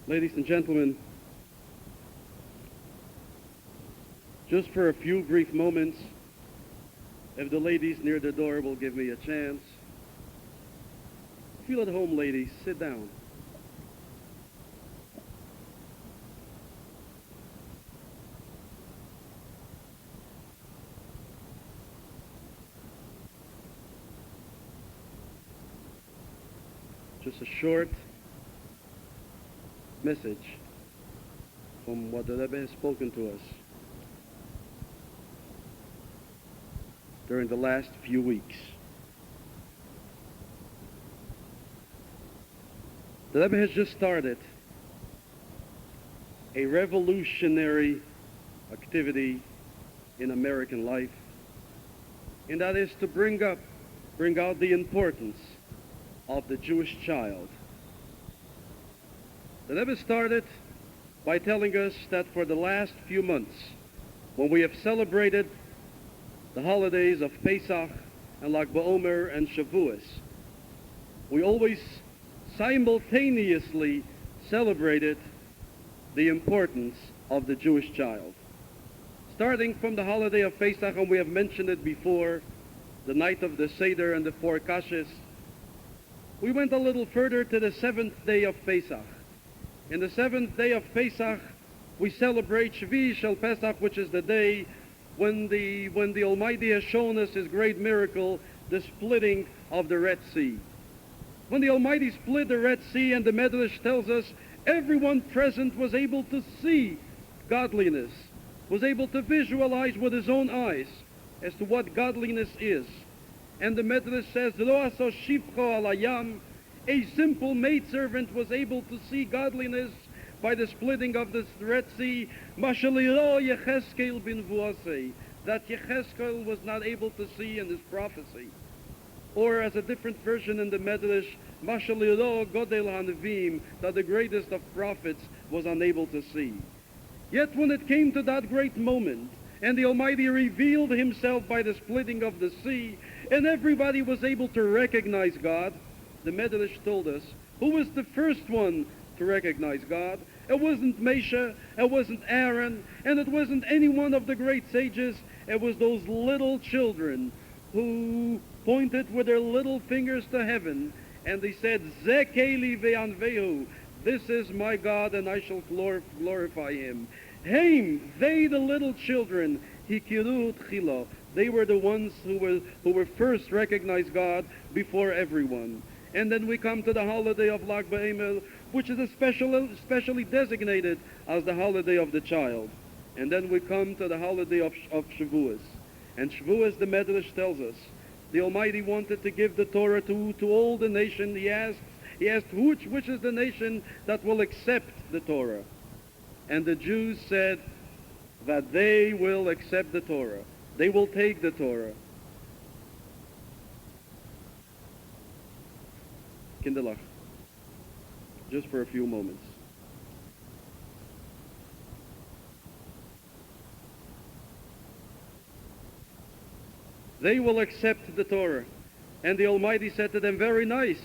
Ladies and gentlemen, just for a few brief moments, if the ladies near the door will give me a chance. Feel at home, ladies. Sit down. Just a short message from what the Rebbe has spoken to us during the last few weeks. The Rebbe has just started a revolutionary activity in American life, and that is to bring out the importance of the Jewish child. The Rebbe started by telling us that for the last few months, when we have celebrated the holidays of Pesach and Lag BaOmer and Shavuos, we always simultaneously celebrated the importance of the Jewish child. Starting from the holiday of Pesach, and we have mentioned it before, the night of the Seder and the four Kashes, we went a little further to the seventh day of Pesach. In the seventh day of Pesach, we celebrate Shvi Shel Pesach, which is the day when the Almighty has shown us His great miracle, the splitting of the Red Sea. When the Almighty split the Red Sea, and the Medrash tells us everyone present was able to see godliness, was able to visualize with his own eyes as to what godliness is. And the Medrash says, Lo aso shivcho al hayam, a simple maidservant was able to see godliness by the splitting of the Red Sea, Mashaliro Yecheskel bin Vuasei, that Yecheskel was not able to see in his prophecy. Or as a different version in the Medrash, Mashaliro Godel Hanavim, that the greatest of prophets was unable to see. Yet when it came to that great moment, and the Almighty revealed Himself by the splitting of the sea, and everybody was able to recognize God, the Medrash told us, who was the first one to recognize God? It wasn't Moshe, it wasn't Aaron, and it wasn't any one of the great sages. It was those little children who pointed with their little fingers to heaven, and they said, Ze keli ve'anvehu, this is my God, and I shall glorify Him. Haim, they the little children, hikiru tchilo, they were the ones who were first recognized God before everyone. And then we come to the holiday of Lag BaOmer, which is especially designated as the holiday of the child. And then we come to the holiday of Shavuos. And Shavuos, the Medrash tells us, the Almighty wanted to give the Torah to all the nation. He asked which is the nation that will accept the Torah. And the Jews said that they will accept the Torah. They will take the Torah. Kinderlach, just for a few moments. They will accept the Torah. And the Almighty said to them, very nice,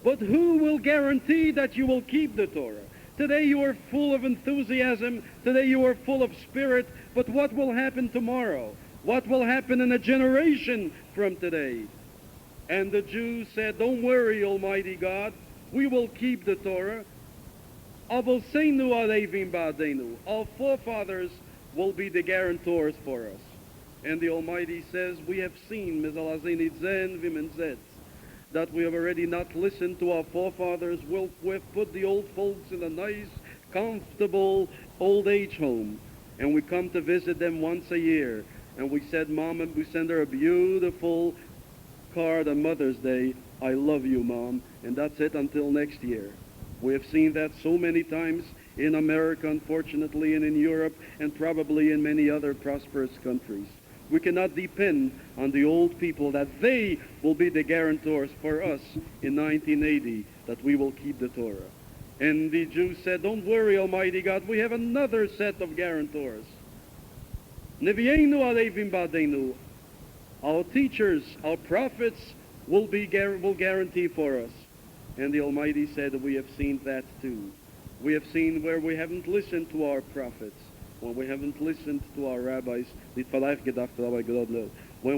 but who will guarantee that you will keep the Torah? Today you are full of enthusiasm, today you are full of spirit, but what will happen tomorrow? What will happen in a generation from today? And the Jews said, don't worry, Almighty God, we will keep the Torah. Avoseinu alevim ba'adenu. Our forefathers will be the guarantors for us. And the Almighty says, we have seen, that we have already not listened to our forefathers. We've put the old folks in a nice, comfortable old age home. And we come to visit them once a year. And we said, Mom, and we send her a beautiful card on Mother's Day. I love you, Mom. And that's it until next year. We have seen that so many times in America, unfortunately, and in Europe, and probably in many other prosperous countries. We cannot depend on the old people that they will be the guarantors for us in 1980, that we will keep the Torah. And the Jews said, don't worry, Almighty God, we have another set of guarantors. Nevi'enu alevim ba'adenu. Our teachers, our prophets will guarantee for us. And the Almighty said, we have seen that too. We have seen where we haven't listened to our prophets, when we haven't listened to our rabbis, when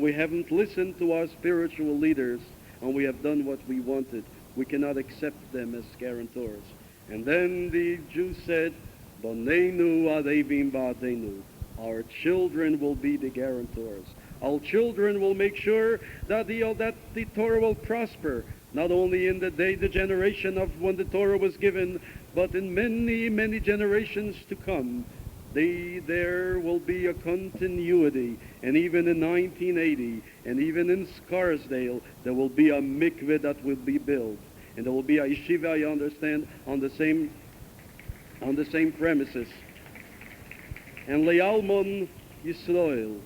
we haven't listened to our spiritual leaders, and we have done what we wanted, we cannot accept them as guarantors. And then the Jews said, "Bonenu adevim ba'adenu." Our children will be the guarantors. Our children will make sure that the Torah will prosper, not only in the generation of when the Torah was given, but in many, many generations to come. There will be a continuity, and even in 1980, and even in Scarsdale, there will be a mikveh that will be built, and there will be a yeshiva, you understand, on the same premises. And le'almon Yisrael,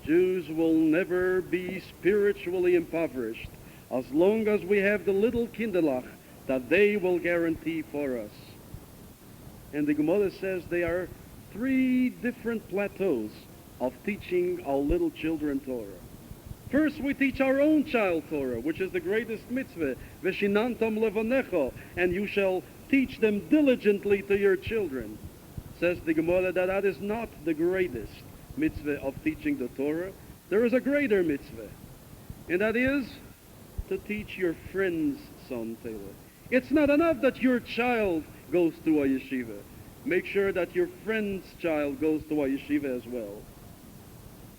Jews will never be spiritually impoverished as long as we have the little kinderlach that they will guarantee for us. And the Gemara says there are 3 different plateaus of teaching our little children Torah. First, we teach our own child Torah, which is the greatest mitzvah, Veshinantam levanecho, and you shall teach them diligently to your children. Says the Gemara that is not the greatest mitzvah of teaching the Torah. There is a greater mitzvah, and that is to teach your friend's son Torah. It's not enough that your child goes to a yeshiva. Make sure that your friend's child goes to a yeshiva as well.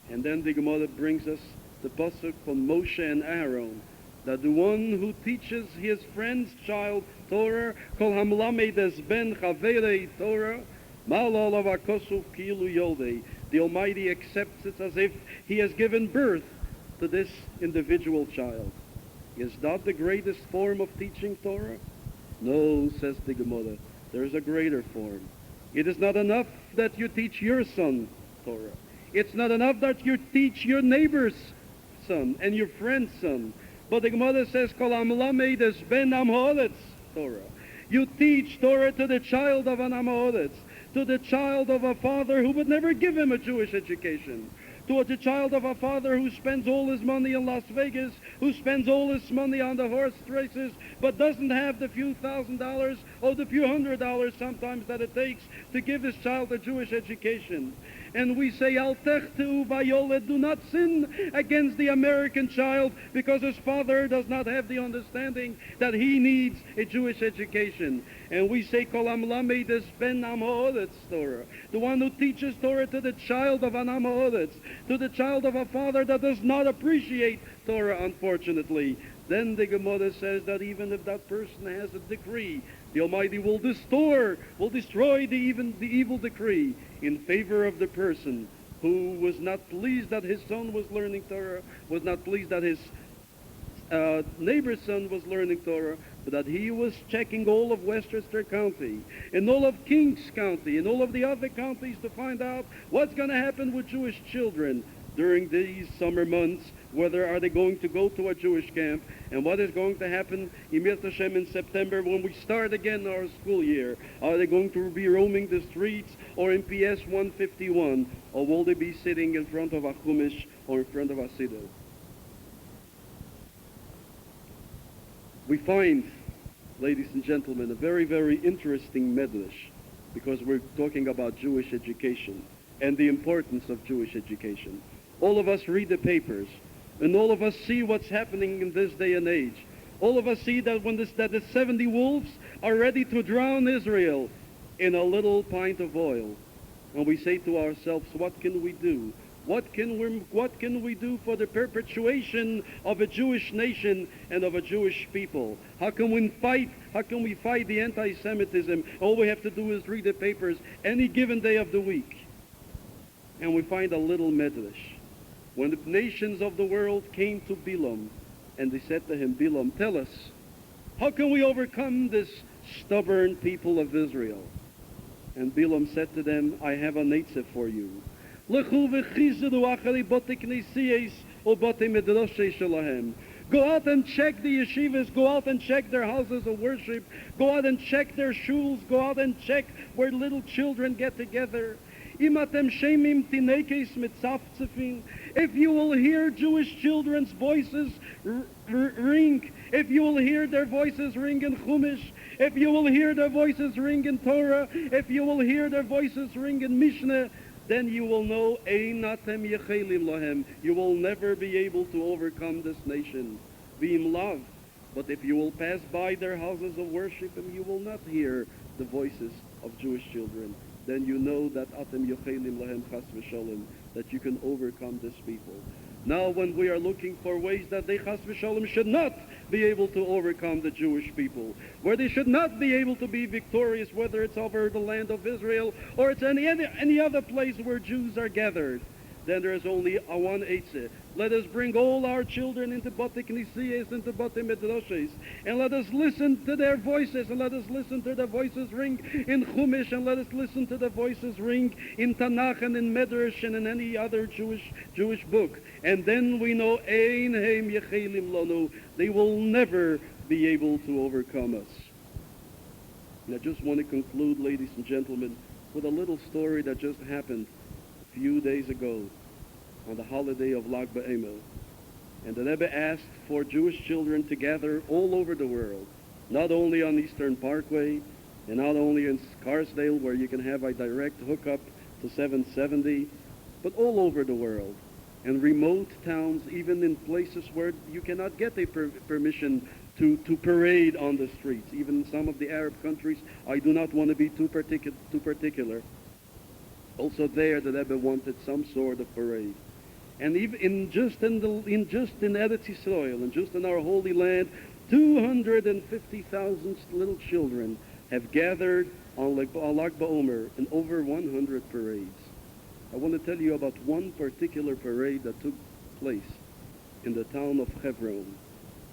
And then the Gemara brings us the pasuk from Moshe and Aaron, that the one who teaches his friend's child Torah, kol hamlamed es ben chaverei Torah, malol avakosuf kilu yodei. The Almighty accepts it as if he has given birth to this individual child. Is that the greatest form of teaching Torah? No, says the Gemara. There is a greater form. It is not enough that you teach your son Torah. It's not enough that you teach your neighbor's son and your friend's son. But the Gemara says, Kol hamlamed es ben am haaretz Torah. You teach Torah to the child of an am haaretz, to the child of a father who would never give him a Jewish education, to the child of a father who spends all his money in Las Vegas, who spends all his money on the horse races, but doesn't have the few $1,000s or the few $100s sometimes that it takes to give his child a Jewish education. And we say, Al techtu vayoled, do not sin against the American child because his father does not have the understanding that he needs a Jewish education. And we say, Kol hamlamed es ben am haaretz Torah, the one who teaches Torah to the child of an am haaretz, to the child of a father that does not appreciate Torah, unfortunately. Then the Gemara says that even if that person has a decree, the Almighty will destroy the evil decree in favor of the person who was not pleased that his son was learning Torah, was not pleased that his neighbor's son was learning Torah, but that he was checking all of Westchester County and all of Kings County and all of the other counties to find out what's going to happen with Jewish children during these summer months. Whether are they going to go to a Jewish camp, and what is going to happen in September when we start again our school year? Are they going to be roaming the streets or in PS 151, or will they be sitting in front of a chumash or in front of a siddur? We find, ladies and gentlemen, a very, very interesting medrash, because we're talking about Jewish education and the importance of Jewish education. All of us read the papers, and all of us see what's happening in this day and age. All of us see that that the 70 wolves are ready to drown Israel in a little pint of oil. And we say to ourselves, what can we do? What can we do for the perpetuation of a Jewish nation and of a Jewish people? How can we fight the anti-Semitism? All we have to do is read the papers any given day of the week. And we find a little medrash. When the nations of the world came to Bilam, and they said to him, Bilam, tell us, how can we overcome this stubborn people of Israel? And Bilam said to them, I have a neitzah for you. Go out and check the yeshivas, go out and check their houses of worship, go out and check their shuls, go out and check where little children get together. Imatem shemim tinekes mitzafzefin. If you will hear Jewish children's voices ring, if you will hear their voices ring in Chumash, if you will hear their voices ring in Torah, if you will hear their voices ring in Mishnah, then you will know Einatem yechelim lohem. You will never be able to overcome this nation. V'im lav. But if you will pass by their houses of worship and you will not hear the voices of Jewish children, then you know that Atem yechelim lohem chas v'sholem, that you can overcome this people. Now when we are looking for ways that they chas v'sholem should not be able to overcome the Jewish people, where they should not be able to be victorious, whether it's over the land of Israel or it's any other place where Jews are gathered, then there is only a one eitzeh. Let us bring all our children into Bate Knisiyas, into Bate Midrashes, and let us listen to their voices, and let us listen to their voices ring in Chumash, and let us listen to their voices ring in Tanakh and in Medrash and in any other Jewish book. And then we know Ein Heim Yechelim Lanu. They will never be able to overcome us. And I just want to conclude, ladies and gentlemen, with a little story that just happened a few days ago on the holiday of Lag BaOmer. And the Rebbe asked for Jewish children to gather all over the world, not only on Eastern Parkway, and not only in Scarsdale, where you can have a direct hookup to 770, but all over the world, and remote towns, even in places where you cannot get a permission to parade on the streets. Even in some of the Arab countries, I do not want to be too particular. Also there, the Rebbe wanted some sort of parade. And even in Eretz Yisrael, and just in our holy land, 250,000 little children have gathered on Lag BaOmer in over 100 parades. I want to tell you about one particular parade that took place in the town of Hebron,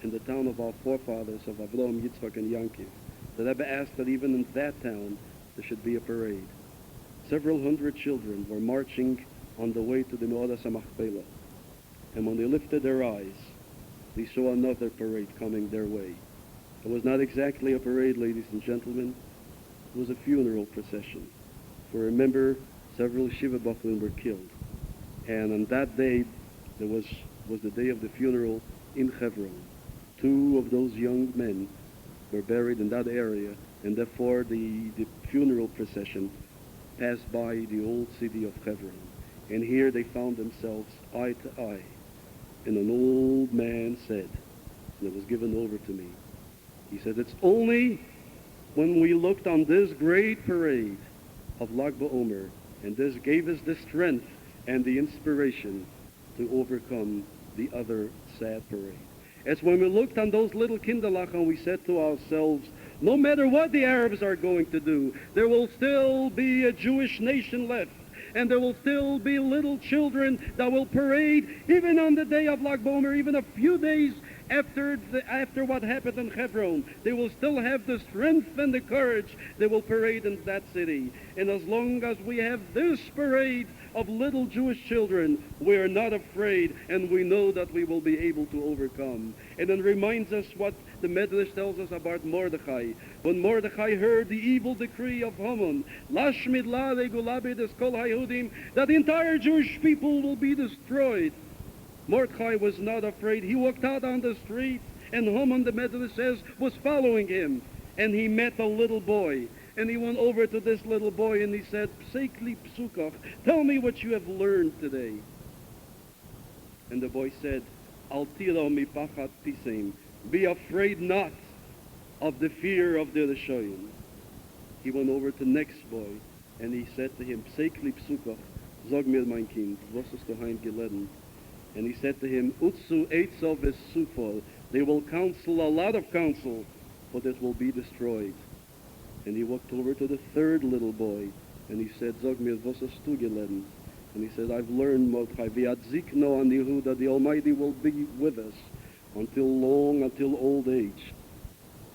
in the town of our forefathers of Avraham, Yitzchak, and Yankiv. The Rebbe asked that even in that town there should be a parade. Several hundred children were marching on the way to the Me'odas HaMachpelah. And when they lifted their eyes, they saw another parade coming their way. It was not exactly a parade, ladies and gentlemen. It was a funeral procession. For remember, several Shiva Butman were killed. And on that day, there was the day of the funeral in Hebron. Two of those young men were buried in that area, and therefore the funeral procession passed by the old city of Hebron. And here they found themselves eye to eye. And an old man said, and it was given over to me, he said, it's only when we looked on this great parade of Lag BaOmer, and this gave us the strength and the inspiration to overcome the other sad parade. It's when we looked on those little kinderlach and we said to ourselves, no matter what the Arabs are going to do, there will still be a Jewish nation left. And there will still be little children that will parade even on the day of Lag BaOmer, even a few days after what happened in Hebron. They will still have the strength and the courage. They will parade in that city. And as long as we have this parade of little Jewish children, we are not afraid, and we know that we will be able to overcome. And it reminds us what the Medrash tells us about Mordechai. When Mordechai heard the evil decree of Haman, Lashmid la regulabe des kol haYehudim, that the entire Jewish people will be destroyed, Mordechai was not afraid. He walked out on the street, and Haman, the Medrash says, was following him. And he met a little boy. And he went over to this little boy and he said, Pseikli psukach, tell me what you have learned today. And the boy said, Al tiro mipachat piseim, be afraid not of the fear of the Rishoyim. He went over to the next boy and he said to him, Pseikli psukach, zog mir mein Kind, was ist du heim geleden? And he said to him, Utsu eitzov es they will counsel a lot of counsel, but it will be destroyed. And he walked over to the third little boy, and he said, Zog mir, was hast du geleden? And he said, I've learned, Mordechai, v'yadzikno an Yehuda, that the Almighty will be with us until old age.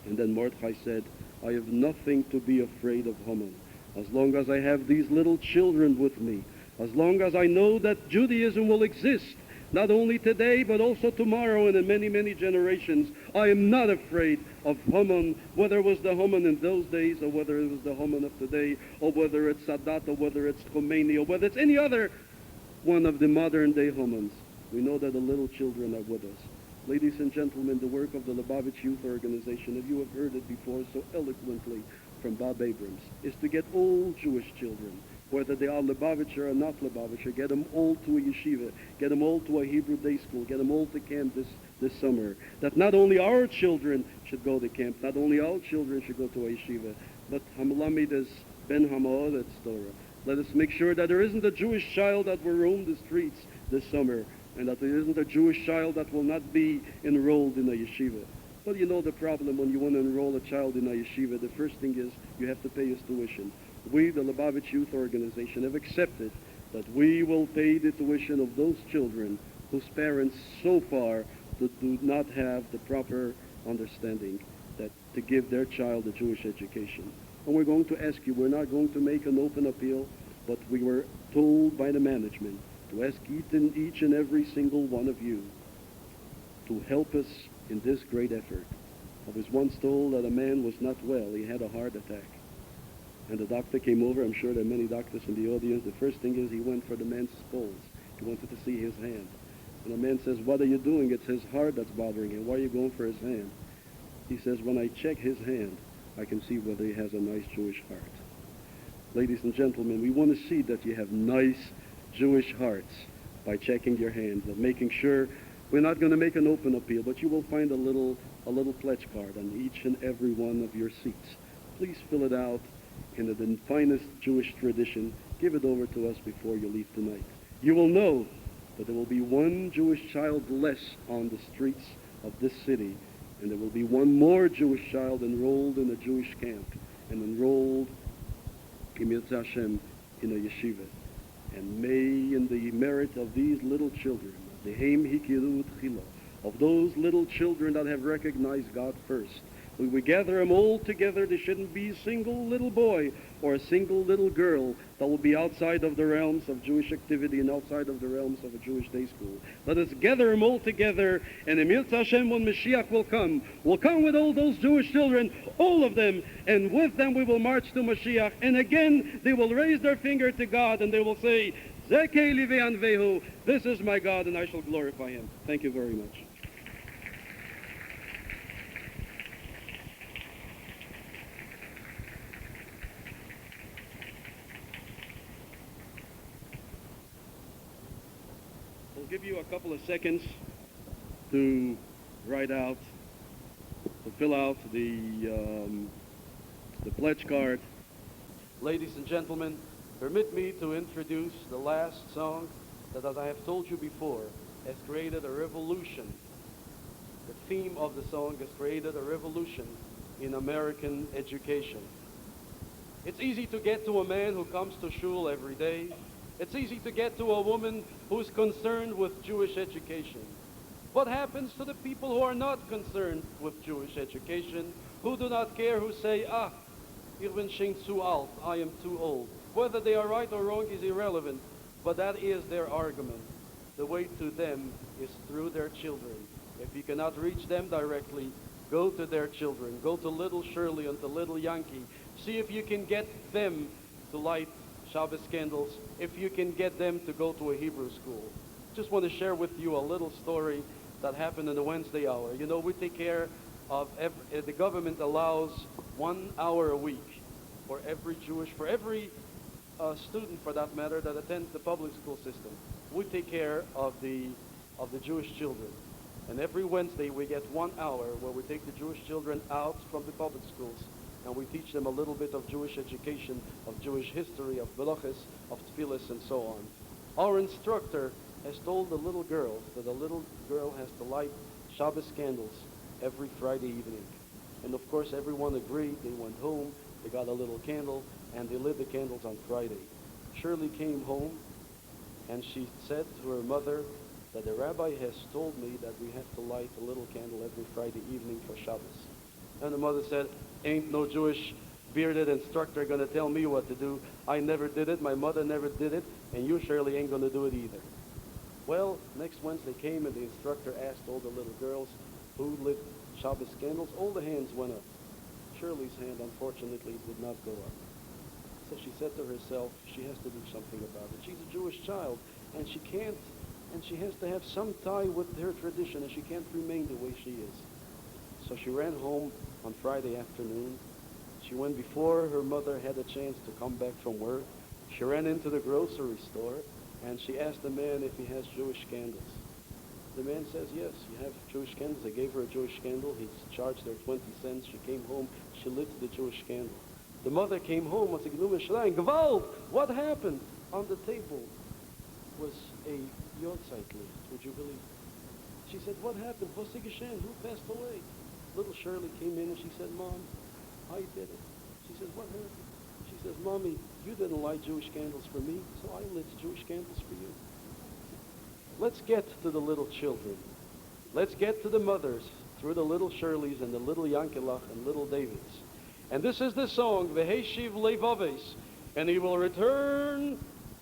And then Mordechai said, I have nothing to be afraid of Haman. As long as I have these little children with me, as long as I know that Judaism will exist, not only today, but also tomorrow and in many, many generations. I am not afraid of Haman, whether it was the Haman in those days, or whether it was the Haman of today, or whether it's Sadat, or whether it's Khomeini, or whether it's any other one of the modern-day Hamans. We know that the little children are with us. Ladies and gentlemen, the work of the Lubavitch Youth Organization, if you have heard it before so eloquently from Bob Abrams, is to get all Jewish children, whether they are Lubavitcher or not Lubavitcher, get them all to a yeshiva, get them all to a Hebrew day school, get them all to camp this summer. That not only our children should go to camp, not only our children should go to a yeshiva, but Hamalamid is Ben Hamaoretz Torah. Let us make sure that there isn't a Jewish child that will roam the streets this summer, and that there isn't a Jewish child that will not be enrolled in a yeshiva. Well, you know the problem when you want to enroll a child in a yeshiva. The first thing is you have to pay his tuition. We, the Lubavitch Youth Organization, have accepted that we will pay the tuition of those children whose parents so far do not have the proper understanding that to give their child a Jewish education. And we're going to ask you, we're not going to make an open appeal, but we were told by the management to ask each and every single one of you to help us in this great effort. I was once told that a man was not well. He had a heart attack. And the doctor came over. I'm sure there are many doctors in the audience. The first thing is he went for the man's pulse. He wanted to see his hand. And the man says, what are you doing? It's his heart that's bothering him. Why are you going for his hand? He says, when I check his hand, I can see whether he has a nice Jewish heart. Ladies and gentlemen, we want to see that you have nice Jewish hearts by checking your hands, of making sure. We're not going to make an open appeal, but you will find a little pledge card on each and every one of your seats. Please fill it out in the finest Jewish tradition. Give it over to us before you leave tonight. You will know that there will be one Jewish child less on the streets of this city, and there will be one more Jewish child enrolled in a Jewish camp and enrolled in Hashem in a yeshiva. And may, in the merit of these little children, the Heim Hikiru Tchila, of those little children that have recognized God first, when we gather them all together, there shouldn't be a single little boy or a single little girl that will be outside of the realms of Jewish activity and outside of the realms of a Jewish day school. Let us gather them all together, and Emir Hashem, when Mashiach will come with all those Jewish children, all of them, and with them we will march to Mashiach, and again they will raise their finger to God, and they will say, Zekei Livei Anvehu, this is my God, and I shall glorify him. Thank you very much. I'll give you a couple of seconds to fill out the pledge card. Ladies and gentlemen, permit me to introduce the last song that, as I have told you before, has created a revolution. The theme of the song has created a revolution in American education. It's easy to get to a man who comes to shul every day. It's easy to get to a woman who's concerned with Jewish education. What happens to the people who are not concerned with Jewish education, who do not care, who say, ich bin schon zu alt, I am too old. Whether they are right or wrong is irrelevant, but that is their argument. The way to them is through their children. If you cannot reach them directly, go to their children. Go to little Shirley and to little Yankee. See if you can get them to light Shabbos candles, if you can get them to go to a Hebrew school. Just want to share with you a little story that happened in the Wednesday hour. You know, we take care of, the government allows 1 hour a week for every student, for that matter, that attends the public school system. We take care of the Jewish children. And every Wednesday we get 1 hour where we take the Jewish children out from the public schools and we teach them a little bit of Jewish education, of Jewish history, of Melachos, of Tfilis, and so on. Our instructor has told the little girl that the little girl has to light Shabbos candles every Friday evening. And of course everyone agreed. They went home, they got a little candle, and they lit the candles on Friday. Shirley came home and she said to her mother that the rabbi has told me that we have to light a little candle every Friday evening for Shabbos. And the mother said, ain't no Jewish bearded instructor going to tell me what to do. I never did it, my mother never did it, and you, Shirley, ain't going to do it either. Well, next Wednesday came and the instructor asked all the little girls who lit Shabbos candles. All the hands went up. Shirley's hand, unfortunately, did not go up. So she said to herself, she has to do something about it. She's a Jewish child, and she can't, and she has to have some tie with her tradition, and she can't remain the way she is. So she ran home on Friday afternoon. She went before her mother had a chance to come back from work. She ran into the grocery store, and she asked the man if he has Jewish candles. The man says, yes, you have Jewish candles. They gave her a Jewish candle. He charged her 20 cents. She came home. She lit the Jewish candle. The mother came home and said, Gewalt, what happened? On the table was a Yortzeit list. Would you believe it? She said, what happened? Was geschehen? Who passed away? Little Shirley came in and she said, Mom, I did it. She says, what happened? She says, Mommy, you didn't light Jewish candles for me, so I lit Jewish candles for you. Let's get to the little children. Let's get to the mothers through the little Shirleys and the little Yankelach and little Davids. And this is the song, Veheshiv Levaves, and he will return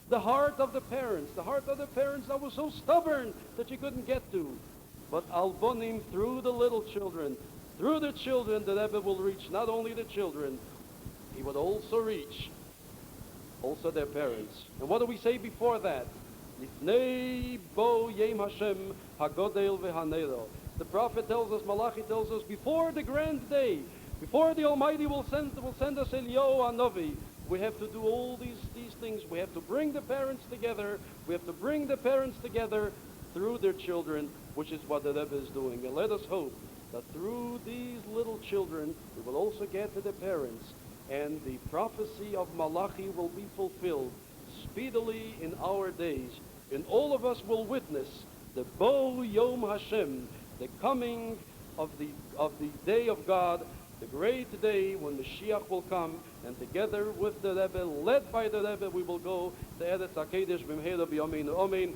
the heart of the parents that was so stubborn that you couldn't get to. But Albonim, through the little children, through the children, the Rebbe will reach not only the children, he would also reach also their parents. And what do we say before that? Lifnei bo yem Hashem hagodel vehanero. The prophet tells us, Malachi tells us, before the grand day, before the Almighty will send us Eliyahu Hanavi, we have to do all these things. We have to bring the parents together. We have to bring the parents together through their children, which is what the Rebbe is doing. And let us hope that through these little children, we will also get to the parents, and the prophecy of Malachi will be fulfilled speedily in our days. And all of us will witness the Bo Yom Hashem, the coming of the day of God, the great day when Mashiach will come, and together with the Rebbe, led by the Rebbe, we will go to Eretz HaKodesh b'mheira b'yameinu. Amen.